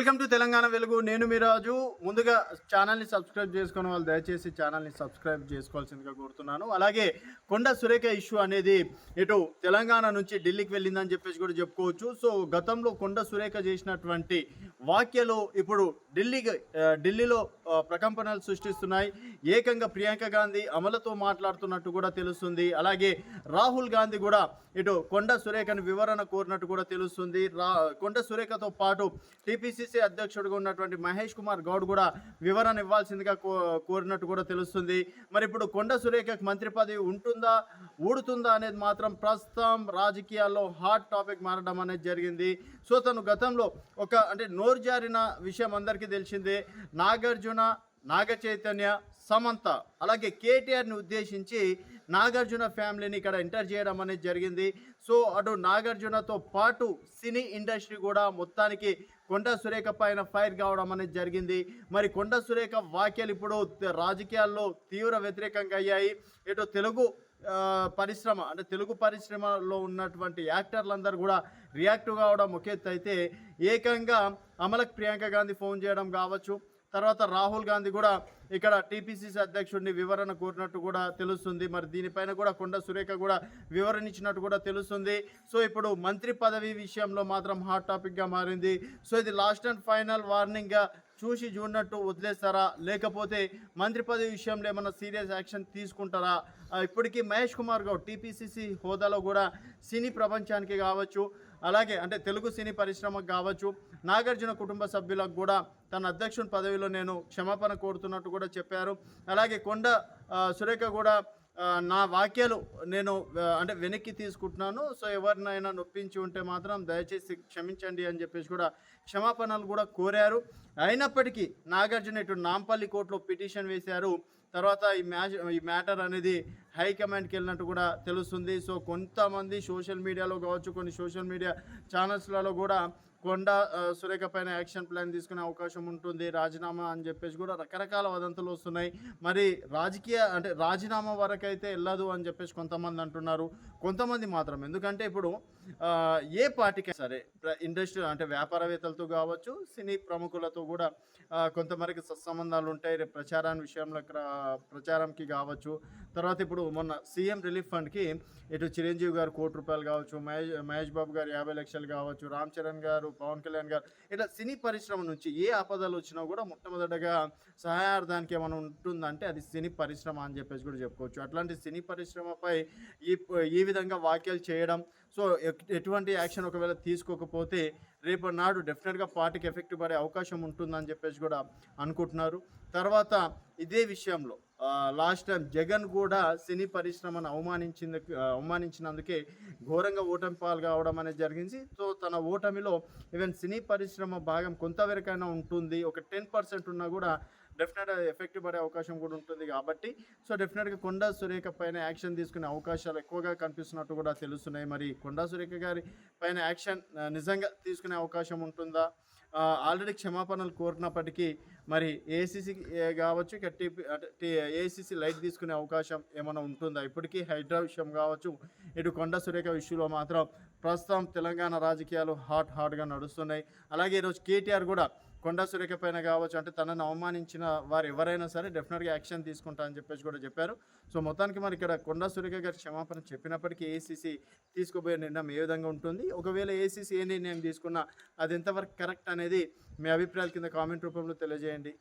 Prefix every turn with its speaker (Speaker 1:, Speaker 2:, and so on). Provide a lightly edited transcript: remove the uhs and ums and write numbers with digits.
Speaker 1: Welcome to Telangana వెలుగు. నేను మీ రాజు. ముందుగా ఛానల్ని సబ్స్క్రైబ్ చేసుకున్న వాళ్ళు దయచేసి ఛానల్ని సబ్స్క్రైబ్ చేసుకోవాల్సిందిగా కోరుతున్నాను. అలాగే కొండ సురేఖ ఇష్యూ అనేది ఇటు తెలంగాణ నుంచి ఢిల్లీకి వెళ్ళిందని చెప్పేసి కూడా చెప్పుకోవచ్చు. సో గతంలో కొండ సురేఖ చేసినటువంటి వ్యాఖ్యలు ఇప్పుడు ఢిల్లీలో ప్రకంపనలు సృష్టిస్తున్నాయి. ఏకంగా ప్రియాంక గాంధీ అమలతో మాట్లాడుతున్నట్టు కూడా తెలుస్తుంది. అలాగే రాహుల్ గాంధీ కూడా ఇటు కొండ సురేఖను వివరణ కోరినట్టు కూడా తెలుస్తుంది. కొండ సురేఖతో పాటు టీపీసీసీ అధ్యక్షుడిగా ఉన్నటువంటి మహేష్ కుమార్ గౌడ్ కూడా వివరణ ఇవ్వాల్సిందిగా కోరినట్టు కూడా తెలుస్తుంది. మరి ఇప్పుడు కొండ సురేఖకు మంత్రి పదవి ఉంటుందా ఊడుతుందా అనేది మాత్రం ప్రస్తుతం రాజకీయాల్లో హాట్ టాపిక్ మారడం అనేది జరిగింది. సో తను గతంలో నోరు జారిన విషయం అందరికీ తెలిసిందే. నాగార్జున, నాగ చైతన్య, సమంత అలాగే కేటీఆర్ని ఉద్దేశించి నాగార్జున ఫ్యామిలీని ఇక్కడ ఎంటర్ చేయడం అనేది జరిగింది. సో అటు నాగార్జునతో పాటు సినీ ఇండస్ట్రీ కూడా మొత్తానికి కొండ సురేఖ పైన ఫైర్ కావడం అనేది జరిగింది. మరి కొండ సురేఖ వ్యాఖ్యలు ఇప్పుడు రాజకీయాల్లో తీవ్ర వ్యతిరేకంగా అయ్యాయి. ఇటు తెలుగు పరిశ్రమలో ఉన్నటువంటి యాక్టర్లందరూ కూడా రియాక్టివ్ కావడం ఒక ఎత్తు అయితే, ఏకంగా అమలక్ ప్రియాంక గాంధీ ఫోన్ చేయడం కావచ్చు, తర్వాత రాహుల్ గాంధీ కూడా ఇక్కడ టీపీసీసీ అధ్యక్షుడిని వివరణ కోరినట్టు కూడా తెలుస్తుంది. మరి దీనిపైన కూడా కొండ సురేఖ కూడా వివరణ ఇచ్చినట్టు కూడా తెలుస్తుంది. సో ఇప్పుడు మంత్రి పదవి విషయంలో మాత్రం హాట్ టాపిక్గా మారింది. సో ఇది లాస్ట్ అండ్ ఫైనల్ వార్నింగ్గా చూసి చూడనట్టు వదిలేస్తారా, లేకపోతే మంత్రి పదవి విషయంలో ఏమైనా సీరియస్ యాక్షన్ తీసుకుంటారా? ఇప్పటికీ మహేష్ కుమార్ గౌడ్ టీపీసీసీ హోదాలో కూడా సినీ ప్రపంచానికి కావచ్చు, అలాగే తెలుగు సినీ పరిశ్రమకు కావచ్చు, నాగార్జున కుటుంబ సభ్యులకు కూడా తన అధ్యక్షుని పదవిలో నేను క్షమాపణ కోరుతున్నట్టు కూడా చెప్పారు. అలాగే కొండ సురేఖ కూడా నా వాక్యాలు నేను వెనక్కి తీసుకుంటున్నాను. సో ఎవరినైనా నొప్పించి ఉంటే మాత్రం దయచేసి క్షమించండి అని చెప్పేసి కూడా క్షమాపణలు కూడా కోరారు. అయినప్పటికీ నాగార్జున ఇటు నాంపల్లి కోర్టులో పిటిషన్ వేశారు. తర్వాత ఈ మ్యాటర్ అనేది హైకమాండ్కి వెళ్ళినట్టు కూడా తెలుస్తుంది. సో కొంతమంది సోషల్ మీడియాలో కావచ్చు, కొన్ని సోషల్ మీడియా ఛానల్స్లలో కూడా కొండ సురేఖ పైన యాక్షన్ ప్లాన్ తీసుకునే అవకాశం ఉంటుంది, రాజీనామా అని చెప్పేసి కూడా రకరకాల వదంతులు వస్తున్నాయి. మరి రాజీనామా వరకు అయితే వెళ్ళదు అని చెప్పేసి కొంతమంది అంటున్నారు. కొంతమంది మాత్రం ఎందుకంటే ఇప్పుడు ఏ పార్టీకి సరే ఇండస్ట్రీ వ్యాపారవేత్తలతో కావచ్చు, సినీ ప్రముఖులతో కూడా కొంతమరికి సత్సంబంధాలు ఉంటాయి. ప్రచారంకి కావచ్చు. తర్వాత ఇప్పుడు మొన్న సీఎం రిలీఫ్ ఫండ్కి ఇటు చిరంజీవి గారు ₹1,00,00,000 కావచ్చు, మహేష్ బాబు గారు 50 లక్షలు కావచ్చు, రామ్ చరణ్ గారు, పవన్ కళ్యాణ్ గారు, ఇట్లా సినీ పరిశ్రమ నుంచి ఏ ఆపదలు వచ్చినా కూడా మొట్టమొదటిగా సహాయార్థానికి ఏమైనా ఉంటుందంటే అది సినీ పరిశ్రమ అని చెప్పేసి కూడా చెప్పుకోవచ్చు. అట్లాంటి సినీ పరిశ్రమపై ఈ విధంగా వ్యాఖ్యలు చేయడం, సో ఎటువంటి యాక్షన్ ఒకవేళ తీసుకోకపోతే రేపటి నాడు డెఫినెట్గా పార్టీకి ఎఫెక్ట్ పడే అవకాశం ఉంటుందని చెప్పేసి కూడా అనుకుంటున్నారు. తర్వాత ఇదే విషయంలో లాస్ట్ టైం జగన్ కూడా సినీ పరిశ్రమను అవమానించినందుకే ఘోరంగా ఓటమి పాలు కావడం అనేది జరిగింది. సో తన ఓటమిలో ఈవెన్ సినీ పరిశ్రమ భాగం కొంతవరకైనా ఉంటుంది, ఒక 10% ఉన్నా కూడా డెఫినెట్గా ఎఫెక్ట్ పడే అవకాశం కూడా ఉంటుంది. కాబట్టి సో డెఫినెట్గా కొండ సురేఖ పైన యాక్షన్ తీసుకునే అవకాశాలు ఎక్కువగా కనిపిస్తున్నట్టు కూడా తెలుస్తున్నాయి. మరి కొండ సురేఖ గారి పైన యాక్షన్ నిజంగా తీసుకునే అవకాశం ఉంటుందా? ఆల్రెడీ క్షమాపణలు కోరినప్పటికీ మరి ఏఐసీసీ కావచ్చు, ఏఐసీసీ లైట్ తీసుకునే అవకాశం ఏమైనా ఉంటుందా? ఇప్పటికీ హైడ్రా విషయం కావచ్చు, ఇటు కొండ సురేఖ ఇష్యూలో మాత్రం ప్రస్తుతం తెలంగాణ రాజకీయాలు హాట్గా నడుస్తున్నాయి. అలాగే ఈరోజు కేటీఆర్ కూడా కొండ సురేఖ పైన కావచ్చు, తనను అవమానించిన వారు ఎవరైనా సరే డెఫినెట్గా యాక్షన్ తీసుకుంటా అని చెప్పేసి కూడా చెప్పారు. సో మొత్తానికి మరి ఇక్కడ కొండ సురేఖ గారి క్షమాపణ చెప్పినప్పటికీ ఏఐసీసీ తీసుకోబోయే నిర్ణయం ఏ విధంగా ఉంటుంది, ఒకవేళ ఏఐసీసీ ఏ నిర్ణయం తీసుకున్నా అది ఎంతవరకు కరెక్ట్ అనేది మీ అభిప్రాయాల కింద కామెంట్ రూపంలో తెలియజేయండి.